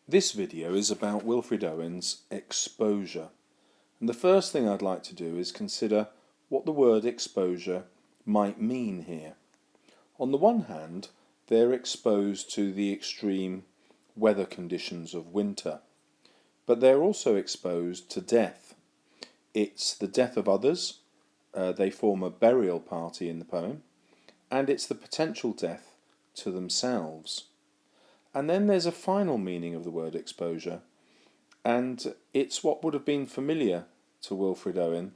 This video is about Wilfred Owen's exposure, and the first thing I'd like to do is consider what the word exposure might mean here. On the one hand, they're exposed to the extreme weather conditions of winter, but they're also exposed to death. It's the death of others, they form a burial party in the poem, and it's the potential death to themselves. And then there's a final meaning of the word exposure, and it's what would have been familiar to Wilfred Owen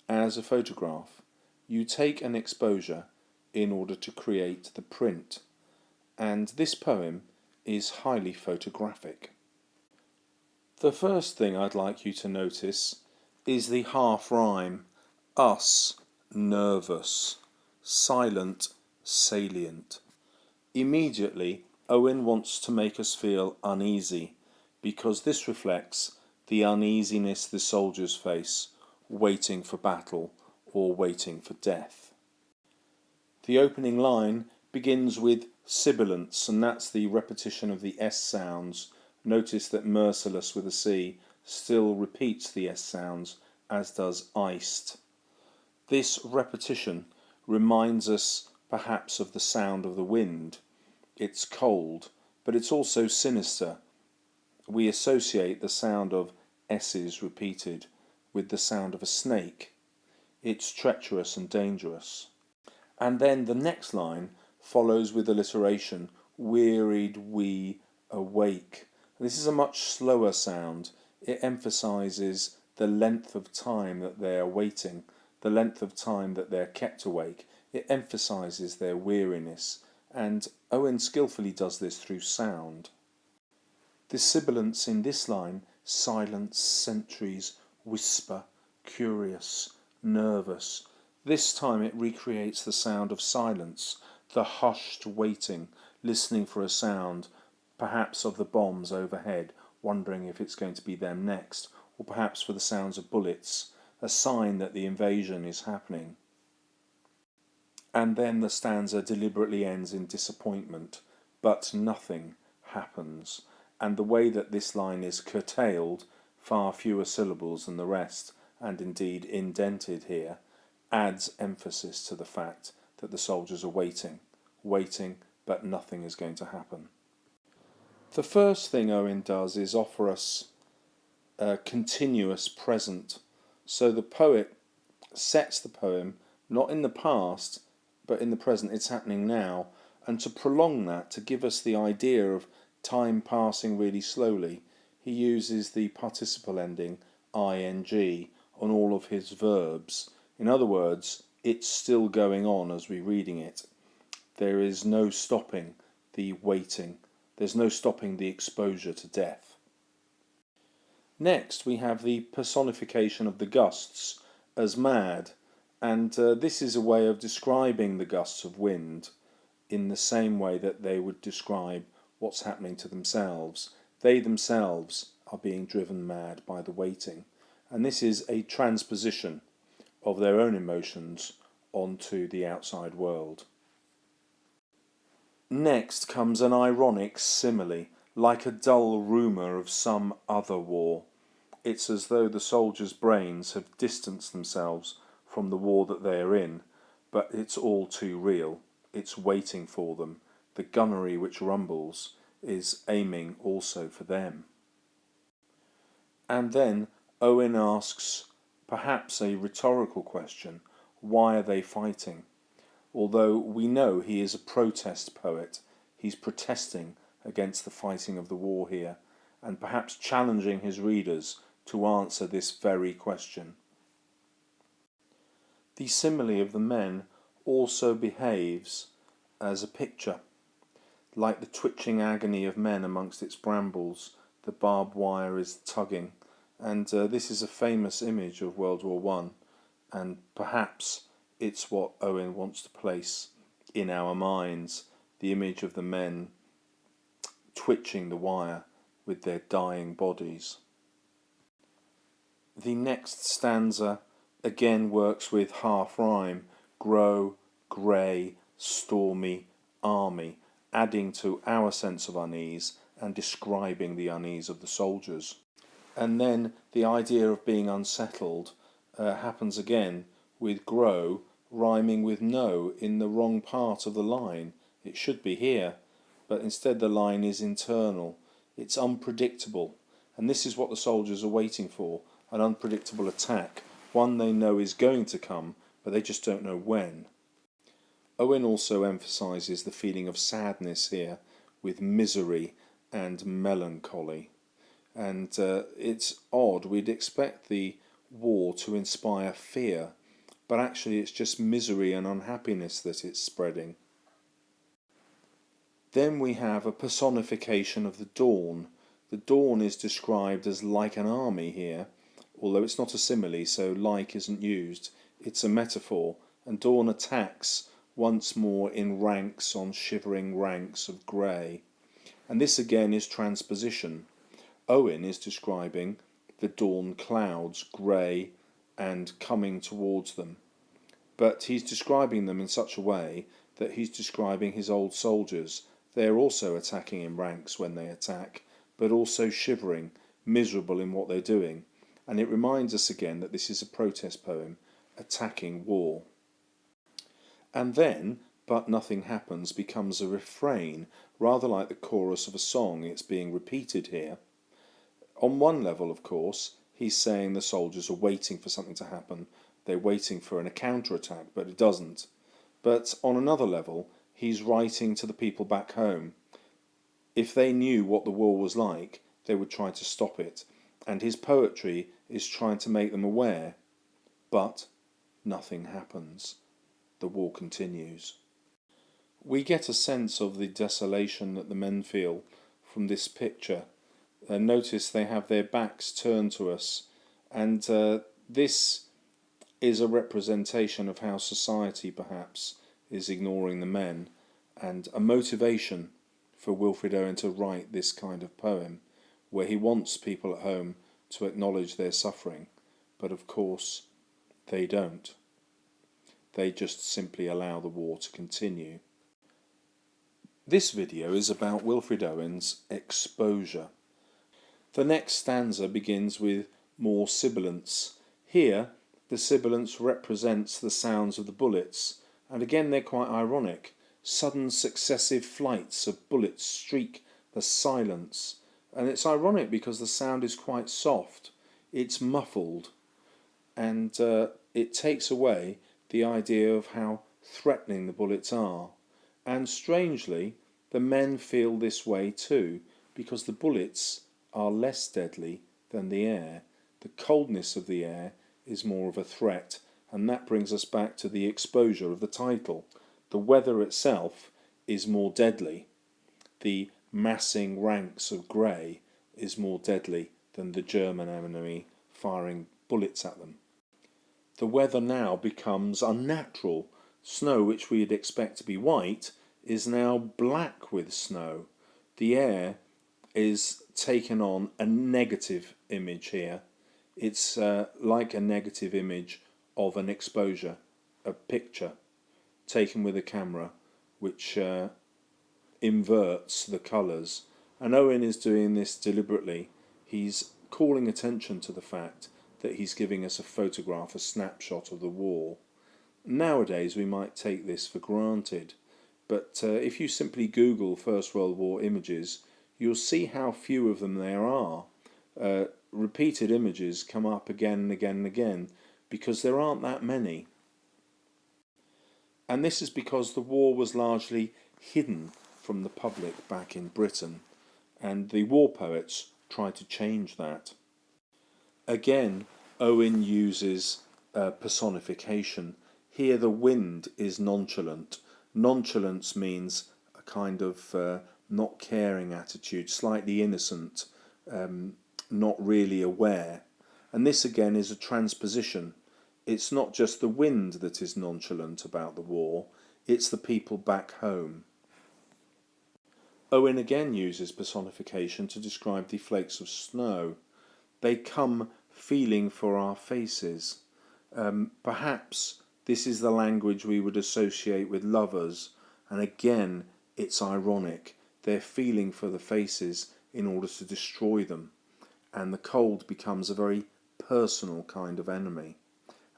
as a photograph. You take an exposure in order to create the print, and this poem is highly photographic. The first thing I'd like you to notice is the half rhyme: us, nervous, silent, salient. Immediately, Owen wants to make us feel uneasy, because this reflects the uneasiness the soldiers face, waiting for battle or waiting for death. The opening line begins with sibilance, and that's the repetition of the S sounds. Notice that merciless with a C still repeats the S sounds, as does iced. This repetition reminds us perhaps of the sound of the wind. It's cold, but it's also sinister. We associate the sound of S's repeated with the sound of a snake. It's treacherous and dangerous. And then the next line follows with alliteration: wearied, we, awake. This is a much slower sound. It emphasizes the length of time that they are waiting, the length of time that they're kept awake. It emphasizes their weariness, and Owen skillfully does this through sound. The sibilance in this line: silence, sentries, whisper, curious, nervous. This time it recreates the sound of silence, the hushed waiting, listening for a sound, perhaps of the bombs overhead, wondering if it's going to be them next, or perhaps for the sounds of bullets, a sign that the invasion is happening. And then the stanza deliberately ends in disappointment, but nothing happens. And the way that this line is curtailed, far fewer syllables than the rest, and indeed indented here, adds emphasis to the fact that the soldiers are waiting, but nothing is going to happen. The first thing Owen does is offer us a continuous present. So the poet sets the poem not in the past, but in the present. It's happening now, and to prolong that, to give us the idea of time passing really slowly, he uses the participle ending ing on all of his verbs. In other words, it's still going on as we're reading it. There is no stopping the waiting. There's no stopping the exposure to death. Next, we have the personification of the gusts as mad, and this is a way of describing the gusts of wind in the same way that they would describe what's happening to themselves. They themselves are being driven mad by the waiting, and this is a transposition of their own emotions onto the outside world. Next comes an ironic simile, like a dull rumour of some other war. It's as though the soldiers' brains have distanced themselves from the war that they are in, but it's all too real. It's waiting for them. The gunnery which rumbles is aiming also for them. And then Owen asks perhaps a rhetorical question: why are they fighting? Although we know he is a protest poet, he's protesting against the fighting of the war here, and perhaps challenging his readers to answer this very question. The simile of the men also behaves as a picture. Like the twitching agony of men amongst its brambles, the barbed wire is tugging, and this is a famous image of World War I, and perhaps it's what Owen wants to place in our minds, the image of the men twitching the wire with their dying bodies. The next stanza again works with half rhyme: grow, grey, stormy, army, adding to our sense of unease and describing the unease of the soldiers. And then the idea of being unsettled happens again with grow rhyming with no in the wrong part of the line. It should be here, but instead the line is internal. It's unpredictable, and this is what the soldiers are waiting for, an unpredictable attack, one they know is going to come, but they just don't know when. Owen also emphasises the feeling of sadness here with misery and melancholy. And it's odd, we'd expect the war to inspire fear, but actually it's just misery and unhappiness that it's spreading. Then we have a personification of the dawn. The dawn is described as like an army here, although it's not a simile, so like isn't used. It's a metaphor, and dawn attacks once more in ranks on shivering ranks of grey. And this again is transposition. Owen is describing the dawn clouds, grey and coming towards them. But he's describing them in such a way that he's describing his old soldiers. They're also attacking in ranks when they attack, but also shivering, miserable in what they're doing. And it reminds us again that this is a protest poem, attacking war. And then, but nothing happens, becomes a refrain, rather like the chorus of a song. It's being repeated here. On one level, of course, he's saying the soldiers are waiting for something to happen. They're waiting for a counterattack, but it doesn't. But on another level, he's writing to the people back home. If they knew what the war was like, they would try to stop it. And his poetry is trying to make them aware. But nothing happens. The war continues. We get a sense of the desolation that the men feel from this picture. Notice they have their backs turned to us, and this is a representation of how society perhaps is ignoring the men, and a motivation for Wilfred Owen to write this kind of poem, where he wants people at home to acknowledge their suffering, but of course they don't. They just simply allow the war to continue. This video is about Wilfred Owen's exposure. The next stanza begins with more sibilants. Here, the sibilants represents the sounds of the bullets, and again they're quite ironic. Sudden successive flights of bullets streak the silence, and it's ironic because the sound is quite soft. It's muffled, and it takes away the idea of how threatening the bullets are. And strangely, the men feel this way too, because the bullets are less deadly than the air. The coldness of the air is more of a threat, and that brings us back to the exposure of the title. The weather itself is more deadly. The massing ranks of grey is more deadly than the German enemy firing bullets at them. The weather now becomes unnatural. Snow, which we'd expect to be white, is now black with snow. The air is taken on a negative image here. It's like a negative image of an exposure, a picture taken with a camera which inverts the colours. And Owen is doing this deliberately. He's calling attention to the fact that he's giving us a photograph, a snapshot of the war. Nowadays we might take this for granted, but if you simply Google First World War images, you'll see how few of them there are. Repeated images come up again and again and again because there aren't that many. And this is because the war was largely hidden from the public back in Britain, and the war poets tried to change that. Again, Owen uses personification. Here the wind is nonchalant. Nonchalance means a kind of not caring attitude, slightly innocent, not really aware. And this again is a transposition. It's not just the wind that is nonchalant about the war, it's the people back home. Owen again uses personification to describe the flakes of snow. They come feeling for our faces. Perhaps this is the language we would associate with lovers, and again it's ironic. They're feeling for the faces in order to destroy them, and the cold becomes a very personal kind of enemy,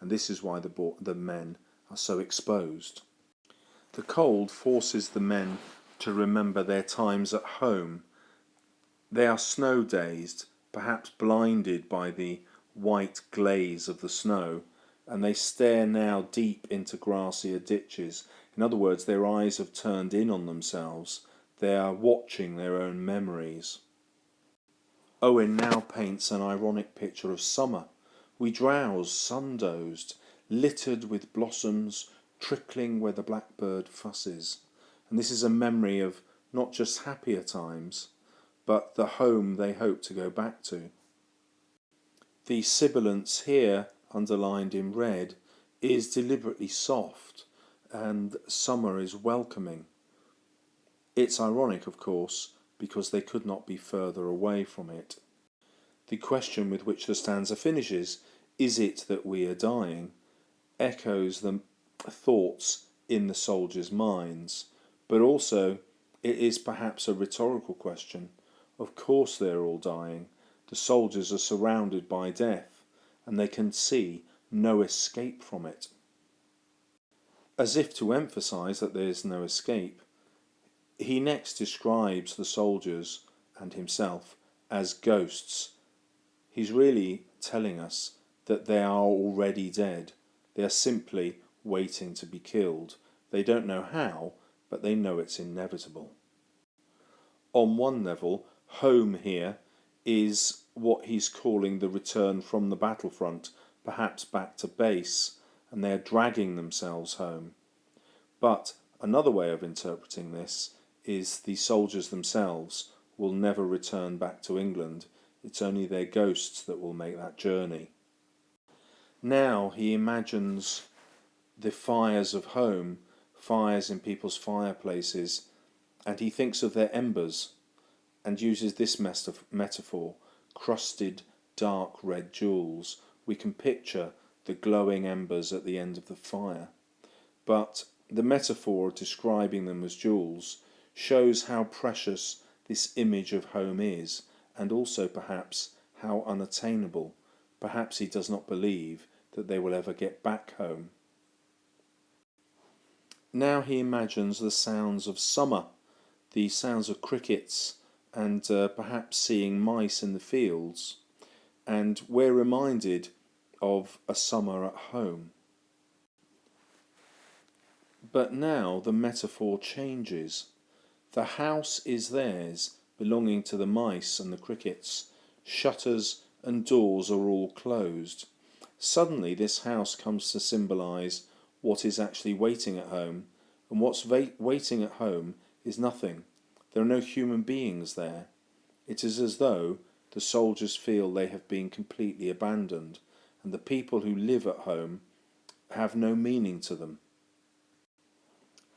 and this is why the men are so exposed. The cold forces the men to remember their times at home. They are snow-dazed, perhaps blinded by the white glaze of the snow, and they stare now deep into grassier ditches. In other words, their eyes have turned in on themselves. They are watching their own memories. Owen now paints an ironic picture of summer. We drowse, sun-dozed, littered with blossoms, trickling where the blackbird fusses. And this is a memory of not just happier times, but the home they hope to go back to. The sibilance here, underlined in red, is deliberately soft, and summer is welcoming. It's ironic, of course, because they could not be further away from it. The question with which the stanza finishes, "Is it that we are dying?" echoes the thoughts in the soldiers' minds, but also it is perhaps a rhetorical question. Of course they're all dying. The soldiers are surrounded by death, and they can see no escape from it. As if to emphasize that there is no escape, he next describes the soldiers and himself as ghosts. He's really telling us that they are already dead. They are simply waiting to be killed. They don't know how, but they know it's inevitable. On one level, home here is what he's calling the return from the battlefront, perhaps back to base, and they are dragging themselves home. But another way of interpreting this is the soldiers themselves will never return back to England. It's only their ghosts that will make that journey. Now he imagines the fires of home, fires in people's fireplaces, and he thinks of their embers and uses this metaphor, crusted dark red jewels. We can picture the glowing embers at the end of the fire. But the metaphor of describing them as jewels shows how precious this image of home is, and also perhaps how unattainable. Perhaps he does not believe that they will ever get back home. Now he imagines the sounds of summer, the sounds of crickets, and perhaps seeing mice in the fields, and we're reminded of a summer at home. But now the metaphor changes. The house is theirs, belonging to the mice and the crickets. Shutters and doors are all closed. Suddenly this house comes to symbolise what is actually waiting at home, and what's waiting at home is nothing. There are no human beings there. It is as though the soldiers feel they have been completely abandoned, and the people who live at home have no meaning to them.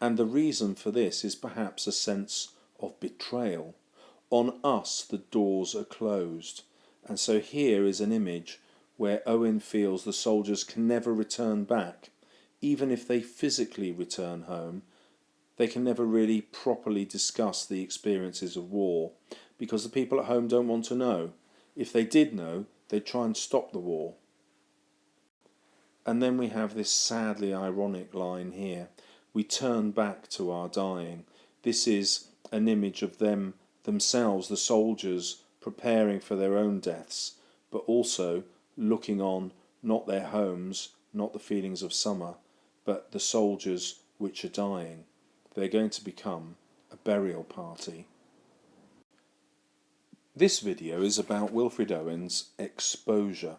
And the reason for this is perhaps a sense of betrayal. On us the doors are closed, and so here is an image where Owen feels the soldiers can never return back. Even if they physically return home, they can never really properly discuss the experiences of war, because the people at home don't want to know. If they did know, they'd try and stop the war. And then we have this sadly ironic line here. We turn back to our dying. This is an image of themselves, the soldiers, preparing for their own deaths, but also looking on not their homes, not the feelings of summer, but the soldiers which are dying. They're going to become a burial party. This video is about Wilfred Owen's exposure.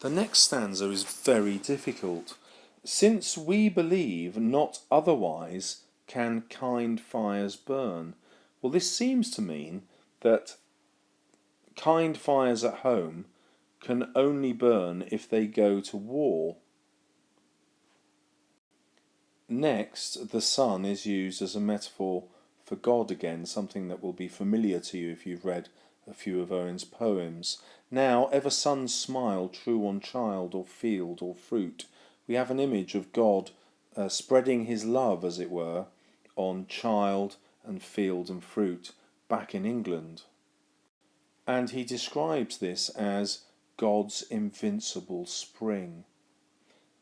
The next stanza is very difficult. Since we believe not otherwise can kind fires burn. Well, this seems to mean that kind fires at home can only burn if they go to war. Next, the sun is used as a metaphor for God again, something that will be familiar to you if you've read a few of Owen's poems. Now, ever sun smile true on child or field or fruit. We have an image of God spreading his love, as it were, on child and field and fruit back in England. And he describes this as God's invincible spring.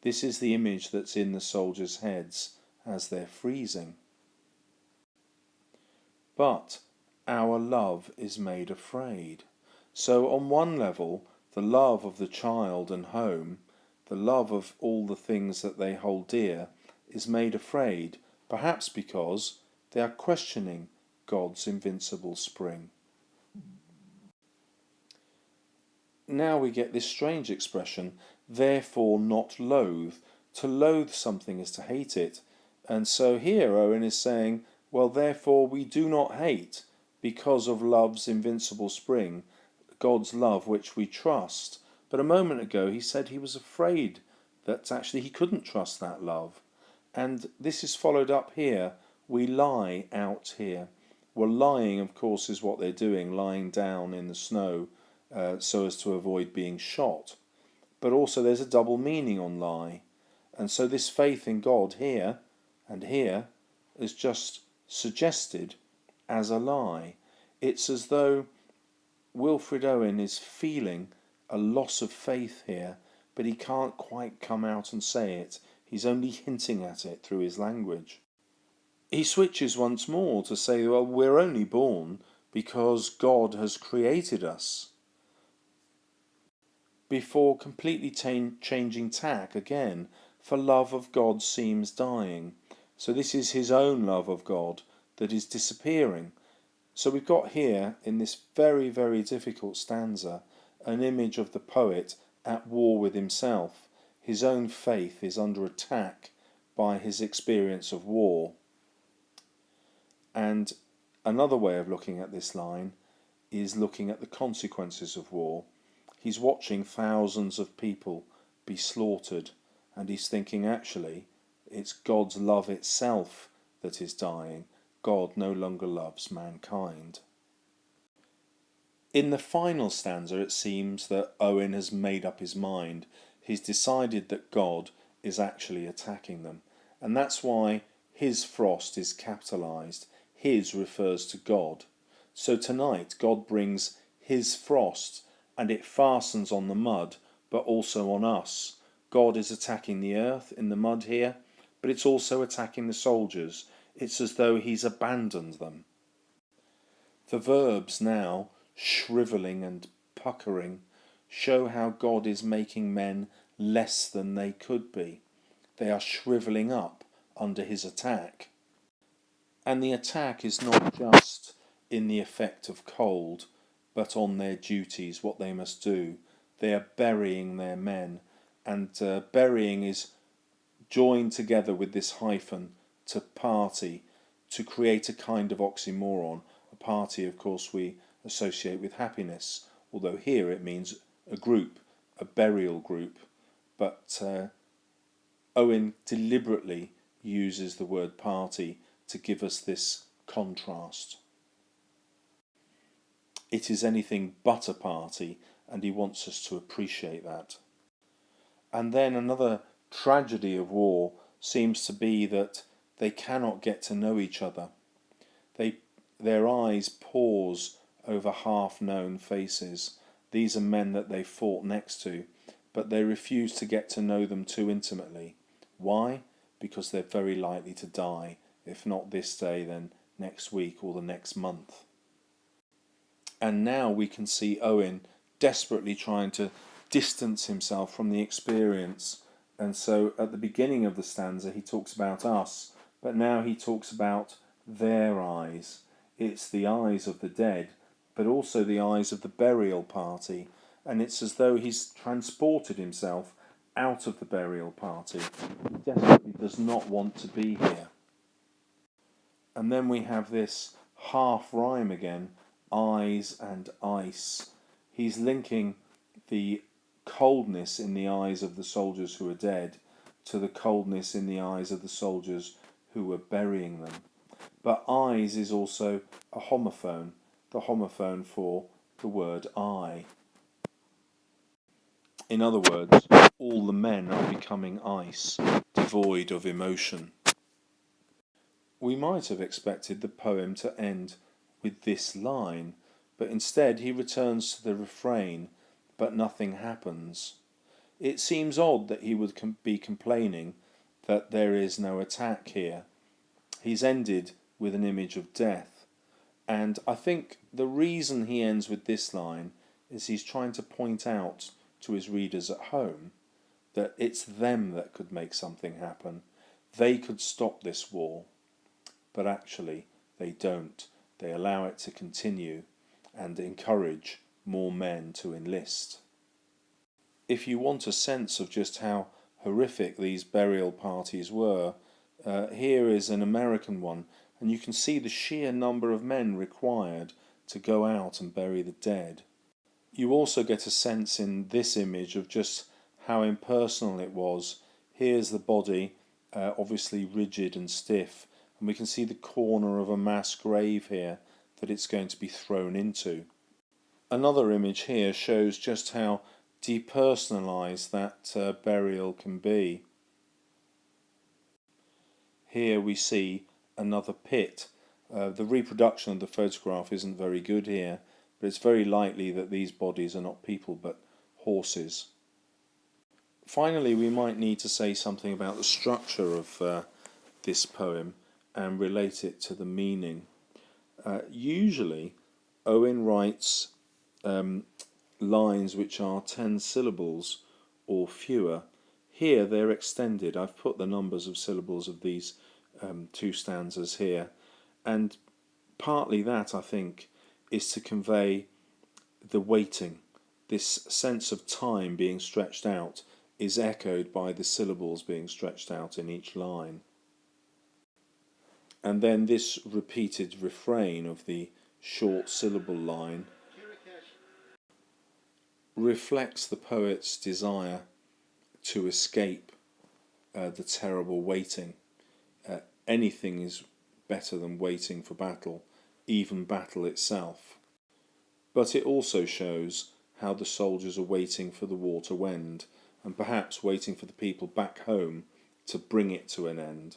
This is the image that's in the soldiers' heads as they're freezing. But our love is made afraid. So on one level, the love of the child and home, the love of all the things that they hold dear, is made afraid, perhaps because they are questioning God's invincible spring. Now we get this strange expression, therefore not loathe. To loathe something is to hate it. And so here Owen is saying, well, therefore we do not hate because of love's invincible spring, God's love which we trust. But a moment ago he said he was afraid that actually he couldn't trust that love. And this is followed up here. We lie out here. Well, lying, of course, is what they're doing, lying down in the snow so as to avoid being shot. But also there's a double meaning on lie. And so this faith in God here and here is just suggested as a lie. It's as though Wilfred Owen is feeling a loss of faith here, but he can't quite come out and say it. He's only hinting at it through his language. He switches once more to say, well, we're only born because God has created us, before completely changing tack again, for love of God seems dying. So this is his own love of God that is disappearing. So we've got here, in this very, very difficult stanza, an image of the poet at war with himself. His own faith is under attack by his experience of war. And another way of looking at this line is looking at the consequences of war. He's watching thousands of people be slaughtered, and he's thinking, actually, it's God's love itself that is dying. God no longer loves mankind. In the final stanza, it seems that Owen has made up his mind. He's decided that God is actually attacking them. And that's why his frost is capitalised. His refers to God. So tonight, God brings his frost, and it fastens on the mud, but also on us. God is attacking the earth in the mud here, but it's also attacking the soldiers. It's as though he's abandoned them. The verbs now, shrivelling and puckering, show how God is making men less than they could be. They are shrivelling up under his attack. And the attack is not just in the effect of cold, but on their duties, what they must do. They are burying their men, and burying is joined together with this hyphen to party, to create a kind of oxymoron. A party, of course, we associate with happiness, although here it means a group, a burial group. But Owen deliberately uses the word party to give us this contrast. It is anything but a party, and he wants us to appreciate that. And then another tragedy of war seems to be that they cannot get to know each other. Their eyes pause over half-known faces. These are men that they fought next to, but they refuse to get to know them too intimately. Why? Because they're very likely to die, if not this day, then next week or the next month. And now we can see Owen desperately trying to distance himself from the experience. And so at the beginning of the stanza he talks about us, but now he talks about their eyes. It's the eyes of the dead, but also the eyes of the burial party. And it's as though he's transported himself out of the burial party. He desperately does not want to be here. And then we have this half rhyme again, eyes and ice. He's linking the coldness in the eyes of the soldiers who are dead to the coldness in the eyes of the soldiers who were burying them. But eyes is also a homophone, the homophone for the word I. In other words, all the men are becoming ice, devoid of emotion. We might have expected the poem to end with this line, but instead he returns to the refrain, but nothing happens. It seems odd that he would be complaining that there is no attack here. He's ended with an image of death, and I think the reason he ends with this line is he's trying to point out to his readers at home that it's them that could make something happen. They could stop this war, but actually they don't. They allow it to continue and encourage more men to enlist. If you want a sense of just how horrific these burial parties were, here is an American one, and you can see the sheer number of men required to go out and bury the dead. You also get a sense in this image of just how impersonal it was. Here's the body, obviously rigid and stiff, and we can see the corner of a mass grave here that it's going to be thrown into. Another image here shows just how depersonalised that burial can be. Here we see another pit. The reproduction of the photograph isn't very good here, but it's very likely that these bodies are not people but horses. Finally, we might need to say something about the structure of this poem and relate it to the meaning. Usually, Owen writes lines which are 10 syllables or fewer. Here they're extended. I've put the numbers of syllables of these two stanzas here, and partly that, I think, is to convey the waiting. This sense of time being stretched out is echoed by the syllables being stretched out in each line. And then this repeated refrain of the short syllable line reflects the poet's desire to escape the terrible waiting. Anything is better than waiting for battle, even battle itself. But it also shows how the soldiers are waiting for the war to end, and perhaps waiting for the people back home to bring it to an end.